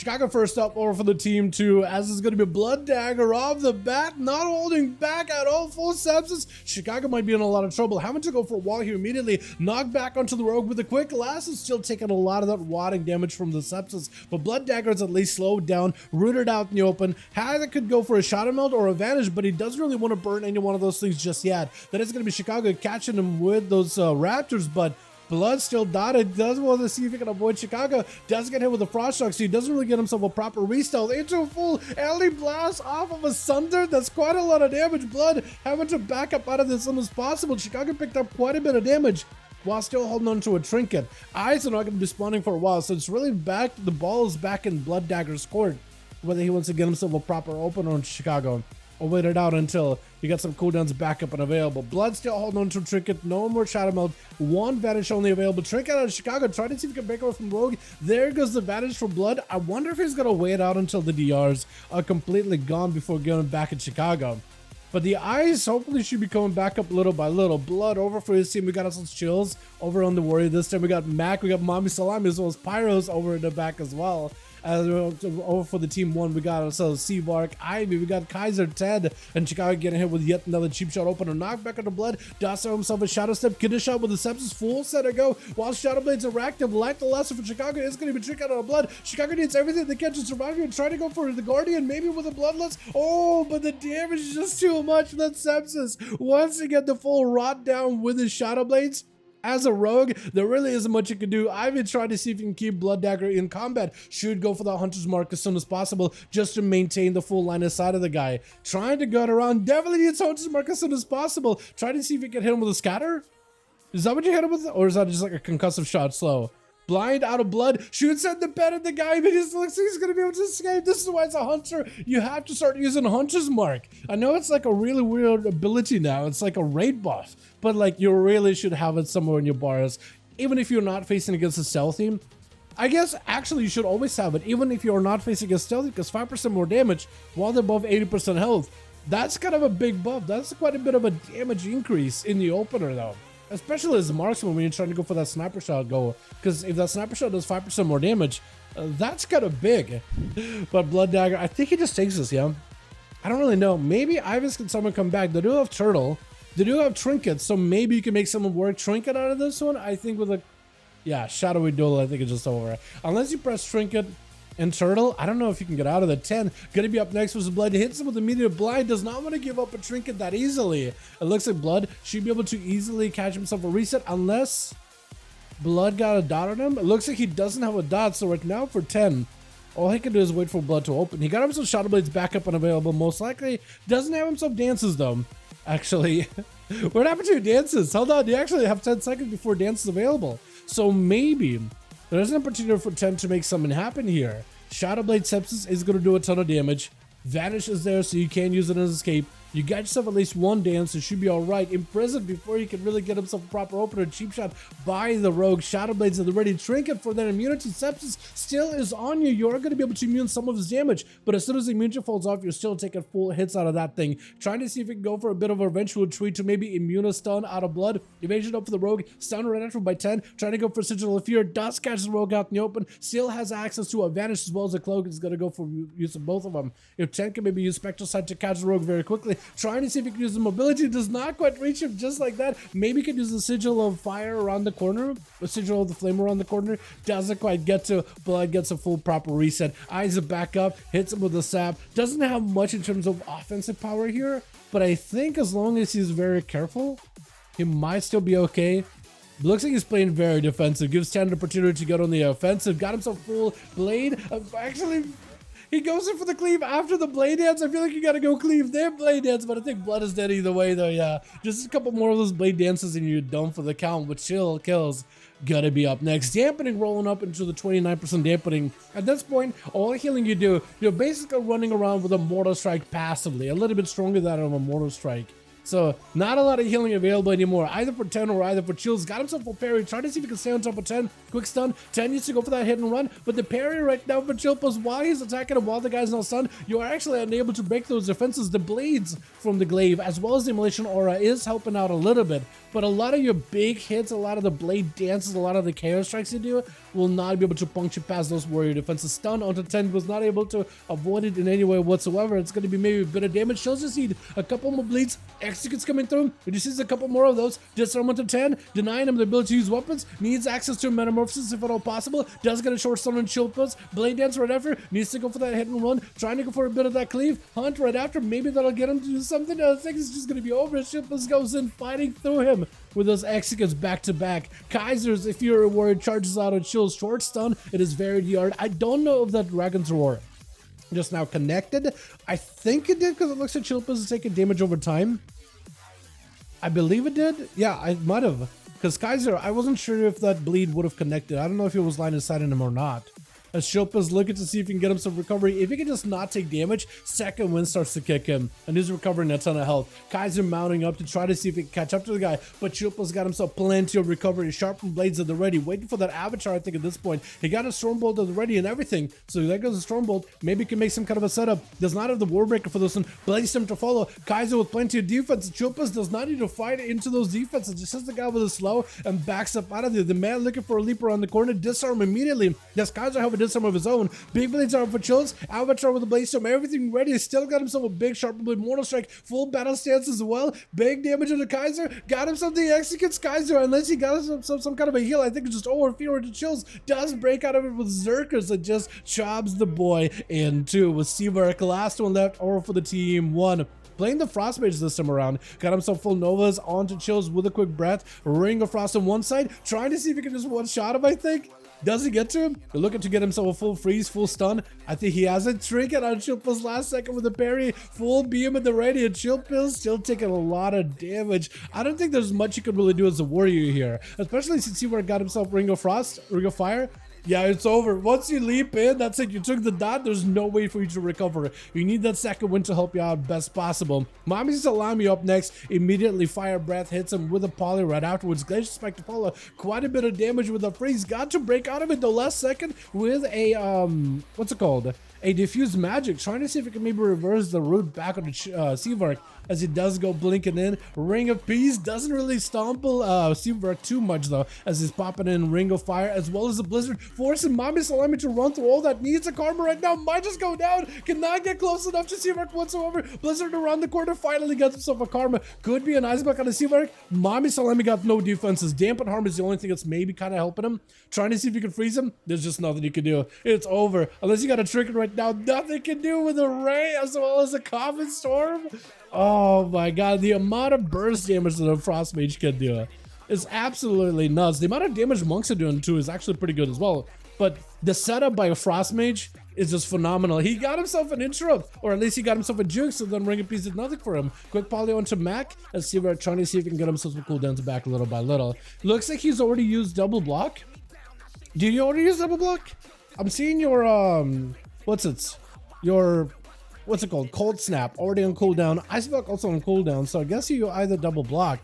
Chicago first up over for the team 2, as it's going to be Blood Dagger off the bat, not holding back at all, full sepsis. Chicago might be in a lot of trouble, having to go for a wall here immediately, knock back onto the rogue with a quick last, is still taking a lot of that wadding damage from the sepsis, but Blood Dagger is at least slowed down, rooted out in the open. Hather could go for a Shadow Meld or a Vanish, but he doesn't really want to burn any one of those things just yet. That is going to be Chicago catching him with those Raptors, but Blood still dotted, does want to see if he can avoid Chicago, does get hit with a Frost Shock, so he doesn't really get himself a proper restealth into a full alley blast off of a Sunder. That's quite a lot of damage. Blood having to back up out of this as soon as possible. Chicago picked up quite a bit of damage while still holding on to a trinket. Eyes are not going to be spawning for a while, so it's really back, the ball is back in Blood Dagger's court, whether he wants to get himself a proper opener in Chicago or wait it out until you got some cooldowns back up and available. Blood still holding on to a trinket, no more Shadow Meld, one Vanish only available. Trinket out of Chicago, trying to see if he can break away from Rogue. There goes the Vanish for Blood. I wonder if he's gonna wait out until the DRs are completely gone before going back in Chicago. But the eyes hopefully should be coming back up little by little. Blood over for his team. We got ourselves Chills over on the Warrior. This time we got Mac, we got Mommy Salami, as well as Pyros over in the back as well. Over for the team 1, we got ourselves Seabark, Ivy, we got Kaiser, Ted, and Chicago getting hit with yet another cheap shot opener. Knockback on the Blood, does himself a Shadow Step, get a shot with the Sepsis, full set to go, while Shadow Blades are active. Like the lesson for Chicago is going to be tricked out of Blood. Chicago needs everything they can to survive here and try to go for the Guardian, maybe with a Bloodless. Oh, but the damage is just too much for that Sepsis. Once again, the full rot down with his Shadow Blades. As a rogue, there really isn't much you can do. Ivy tried to see if you can keep Blood Dagger in combat. Should go for the Hunter's Mark as soon as possible, just to maintain the full line of sight of the guy. Trying to gut around, definitely needs Hunter's Mark as soon as possible. Try to see if you can hit him with a Scatter. Is that what you hit him with? Or is that just like a concussive shot slow? Blind out of Blood, shoots at the bed of the guy, but he looks like he's gonna be able to escape. This is why it's a Hunter. You have to start using Hunter's Mark. I know it's like a really weird ability now. It's like a raid buff, but like you really should have it somewhere in your bars. Even if you're not facing against a stealthy, I guess actually you should always have it, even if you're not facing against stealthy, because 5% more damage while they're above 80% health. That's kind of a big buff. That's quite a bit of a damage increase in the opener though. Especially as a marksman when you're trying to go for that sniper shot goal. Because if that sniper shot does 5% more damage, that's kind of big. But Blood Dagger, I think he just takes this, yeah? I don't really know. Maybe Ivis can someone come back. They do have Turtle. They do have Trinkets, so maybe you can make someone work Trinket out of this one. I think with a... Yeah, Shadowy Duel, I think it's just over. Unless you press Trinket and Turtle, I don't know if you can get out of the 10. Gonna be up next with Blood. Hits him with immediate blind. Does not want to give up a trinket that easily. It looks like Blood should be able to easily catch himself a reset unless Blood got a dot on him. It looks like he doesn't have a dot, so right now for 10, all he can do is wait for Blood to open. He got himself Shadow Blades back up and available. Most likely doesn't have himself dances though. Actually, what happened to your dances? Hold on, you actually have 10 seconds before dance is available. So maybe there's an opportunity for 10 to make something happen here. Shadow Blade Sepsis is going to do a ton of damage. Vanish is there, so you can use it as escape. You got yourself at least one dance, it should be alright. Imprisoned before you can really get himself a proper opener. Cheap shot by the rogue. Shadow Blades at the ready. Trinket for that immunity. Sepsis still is on you. You're going to be able to immune some of his damage, but as soon as the immunity falls off, you're still taking full hits out of that thing. Trying to see if you can go for a bit of a eventual retreat to maybe Immunostun out of Blood. Evasion up for the rogue. Stun right after by 10. Trying to go for Sigil of Fear. Does catch the rogue out in the open. Still has access to a Vanish as well as a Cloak. Is going to go for use of both of them. If 10 can maybe use Spectral Sight to catch the rogue very quickly. Trying to see if he can use the mobility. Does not quite reach him just like that. Maybe he could use the Sigil of Fire around the corner. The Sigil of the Flame around the corner. Doesn't quite get to. Blood gets a full proper reset. Eyes it back up. Hits him with the sap. Doesn't have much in terms of offensive power here. But I think as long as he's very careful, he might still be okay. Looks like he's playing very defensive. Gives 10 an opportunity to get on the offensive. Got himself full blade. Actually, he goes in for the cleave after the blade dance. I feel like you gotta go cleave their blade dance, but I think Blood is dead either way though, yeah. Just a couple more of those blade dances and you're done for the count, but Chill kills. Gotta be up next. Dampening rolling up into the 29% dampening. At this point, all healing you do, you're basically running around with a Mortal Strike passively. A little bit stronger than a Mortal Strike. So not a lot of healing available anymore, either for 10 or either for chills. Got himself a parry, trying to see if he can stay on top of 10. Quick stun. 10 needs to go for that hit and run, but the parry right now for Chilpas, while he's attacking him while the guy's not stunned, you are actually unable to break those defenses. The blades from the glaive as well as the immolation aura is helping out a little bit, but a lot of your big hits, a lot of the blade dances, a lot of the chaos strikes you do will not be able to puncture past those warrior defenses. Stun onto 10 was not able to avoid it in any way whatsoever. It's going to be maybe a bit of damage. Shows just need a couple more bleeds. Executes coming through. He just needs a couple more of those. Disarm onto 10, denying him the ability to use weapons. Needs access to metamorphosis if at all possible. Does get a short stun on Chilpas. Blade dance right after. Needs to go for that hit and run. Trying to go for a bit of that cleave. Hunt right after. Maybe that'll get him to do something. I think it's just going to be over. Chilpas goes in fighting through him with those executes back to back. Kaiser's, if you're a warrior, charges out on Chill's short stun. It is very hard. I don't know if that Dragon's Roar just now connected. I think it did because it looks like Chillpas is taking damage over time. I believe it did. Yeah, I might have. Because Kaiser, I wasn't sure if that bleed would have connected. I don't know if it was line of sight on him or not. As Chilpa's looking to see if he can get him some recovery. If he can just not take damage, second wind starts to kick him, and he's recovering a ton of health. Kaiser mounting up to try to see if he can catch up to the guy, but Chilpa's got himself plenty of recovery. Sharpened blades at the ready, waiting for that avatar. I think at this point he got a Stormbolt at the ready and everything. So there goes the Stormbolt. Maybe he can make some kind of a setup. Does not have the Warbreaker for this one. Blades him to follow. Kaiser with plenty of defense. Chilpa's does not need to fight into those defenses. Just hits the guy with a slow and backs up out of there. The man looking for a leap around the corner. Disarm immediately. Does Kaiser have a disarm of his own? Big blades are for chills. Avatar with the blade storm, everything ready. Still got himself a big sharp blade, mortal strike, full battle stance as well. Big damage on the Kaiser. Got himself the executes Kaiser, unless he got himself some kind of a heal. I think it's just over fear to chills. Does break out of it with Zerkers that just chops the boy in two. With Seavark, last one left over for the team one. Playing the Frost Mage this time around. Got himself full Novas onto Chills with a quick breath. Ring of Frost on one side. Trying to see if he can just one-shot him, I think. Does he get to him? They're looking to get himself a full freeze, full stun. I think he has a trinket on Chilpa's last second with a parry. Full beam at the ready, and Chilpa's still taking a lot of damage. I don't think there's much you could really do as a warrior here, especially since he got himself Ring of Frost, Ring of Fire. Yeah, it's over. Once you leap in, that's it. You took the dot. There's no way for you to recover. You need that second wind to help you out best possible. Mommy's Salami up next. Immediately Fire Breath hits him with a poly right afterwards. Glacier Spike to follow. Quite a bit of damage with a freeze. Got to break out of it the last second with a, what's it called? A diffused magic. Trying to see if it can maybe reverse the route back on the Seavark as he does go blinking in. Ring of Peace doesn't really stomple Seavark too much though, as he's popping in Ring of Fire as well as the Blizzard, forcing Mami Salami to run through all that. Needs a karma right now. Might just go down. Cannot get close enough to Seavark whatsoever. Blizzard around the corner finally gets himself a karma. Could be an ice block on the Seavark. Mami Salami got no defenses. Dampen Harm is the only thing that's maybe kind of helping him. Trying to see if you can freeze him. There's just nothing you can do. It's over. Unless you got a trinket right now, nothing can do with a ray as well as a common storm. Oh my god, the amount of burst damage that a Frost Mage can do is absolutely nuts. The amount of damage monks are doing too is actually pretty good as well. But the setup by a Frost Mage is just phenomenal. He got himself an interrupt, or at least he got himself a juke, so then Ring of Peace did nothing for him. Quick poly onto Mac. Let's see if we're trying to see if he can get himself some cooldowns back little by little. Looks like he's already used double block. Did you already use double block? I'm seeing your what's it called? Cold Snap already on cooldown. Ice Block also on cooldown, so I guess you either double block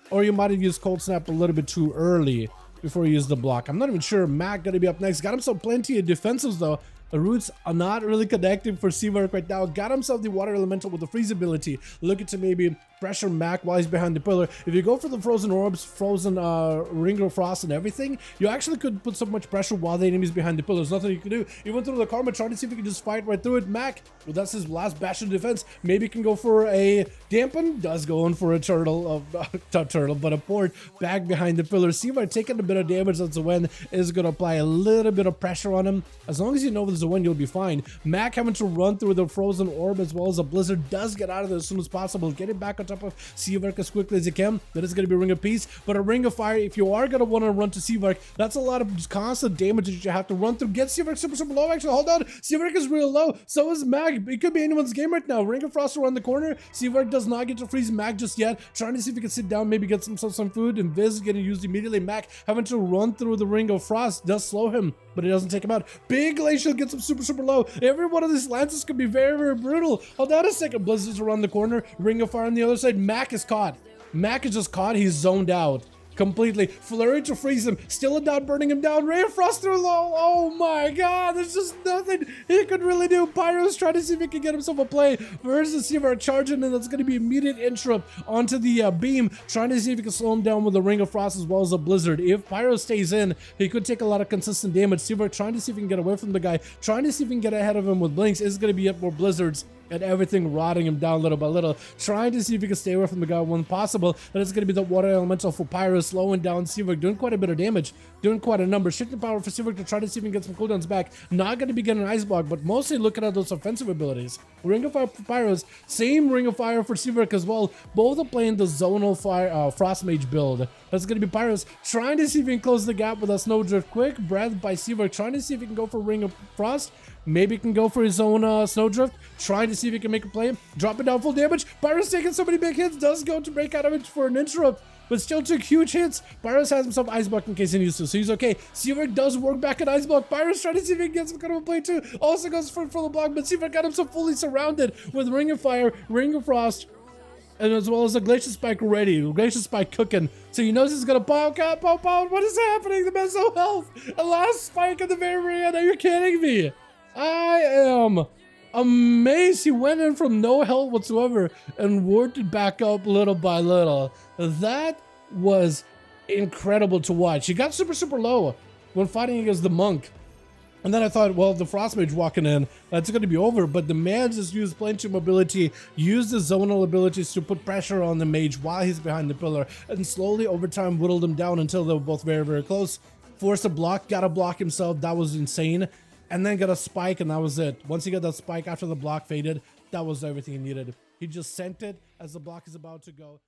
or you might have used Cold Snap a little bit too early before you use the block. I'm not even sure. Mac gonna be up next. Got himself plenty of defensives though. The roots are not really connecting for Seavark right now. Got himself the Water Elemental with the freeze ability. Looking to maybe pressure Mac while he's behind the pillar. If you go for the frozen orbs, frozen Ring of Frost and everything, you actually could put so much pressure while the enemy's behind the pillar. There's nothing you can do. He went through the karma, trying to see if he can just fight right through it. Mac, well, that's his last bastion of defense. Maybe he can go for a dampen. Does go in for a turtle, not turtle, but a port back behind the pillar. Seavark taking a bit of damage. That's a win. Is going to apply a little bit of pressure on him. As long as you know there's a win, you'll be fine. Mac having to run through the frozen orb as well as a blizzard. Does get out of there as soon as possible. Getting back on top of Seavark as quickly as you can. That is going to be a Ring of Peace, but a Ring of Fire, if you are going to want to run to Seavark, that's a lot of constant damage that you have to run through. Get Seavark super low. Actually, hold on. Seavark is real low. So is Mag. It could be anyone's game right now. Ring of Frost around the corner. Seavark does not get to freeze Mag just yet. Trying to see if he can sit down, maybe get some food, and Viz getting used immediately. Mac having to run through the Ring of Frost does slow him. but it doesn't take him out. Big Glacial gets him super low. Every one of these lances could be very brutal. Hold on a second. Blizzard's around the corner. Ring of Fire on the other side. Mac is caught. Mac is just caught. He's zoned out completely. Flurry to freeze him. Still a down, burning him down. Ray of Frost through low. Oh my god, there's just nothing he could really do. Pyro's trying to see if he can get himself a play versus Seaver charging, and that's going to be immediate interrupt onto the beam, trying to see if he can slow him down with the Ring of Frost as well as a Blizzard. If Pyro stays in, he could take a lot of consistent damage. Seaver trying to see if he can get away from the guy, trying to see if he can get ahead of him with Blinks. Is going to be up more Blizzards and everything rotting him down little by little, trying to see if he can stay away from the guy when possible. And it's going to be the Water Elemental for Pyro, slowing down Seaver, doing quite a bit of damage, doing quite a number. Shifting power for Seaver to try to see if he can get some cooldowns back. Not going to be getting an Ice Block, but mostly looking at those offensive abilities. Ring of Fire for Pyros, same Ring of Fire for Seaver as well. Both are playing the Zonal Fire, Frost Mage build. That's going to be Pyros trying to see if he can close the gap with a Snowdrift. Quick breath by Seaver, trying to see if he can go for Ring of Frost. Maybe he can go for his own Snowdrift, trying to see if he can make a play. Dropping down full damage. Pyros taking so many big hits, does go to break out of it for an interrupt, but still took huge hits. Pyros has himself Ice Block in case he needs to, so he's okay. Seaver does work back at Ice Block. Pyros trying to see if he can get some kind of a play too. Also goes for the block, but Seaver got himself fully surrounded with Ring of Fire, Ring of Frost, and as well as a Glacier Spike ready. Glacier Spike cooking. So he knows he's gonna pop out. What is happening? The man's no health. A last spike at the very end. Are you kidding me? I am amazed. He went in from no health whatsoever and worked it back up little by little. That was incredible to watch. He got super low when fighting against the monk. And then I thought, well, the Frost Mage walking in, that's going to be over. But the man just used Plenty mobility, used the zonal abilities to put pressure on the mage while he's behind the pillar, and slowly over time whittled him down until they were both very close. Forced a block, got a block himself. That was insane. And then got a spike, and that was it. Once he got that spike after the block faded, that was everything he needed. He just sent it as the block is about to go.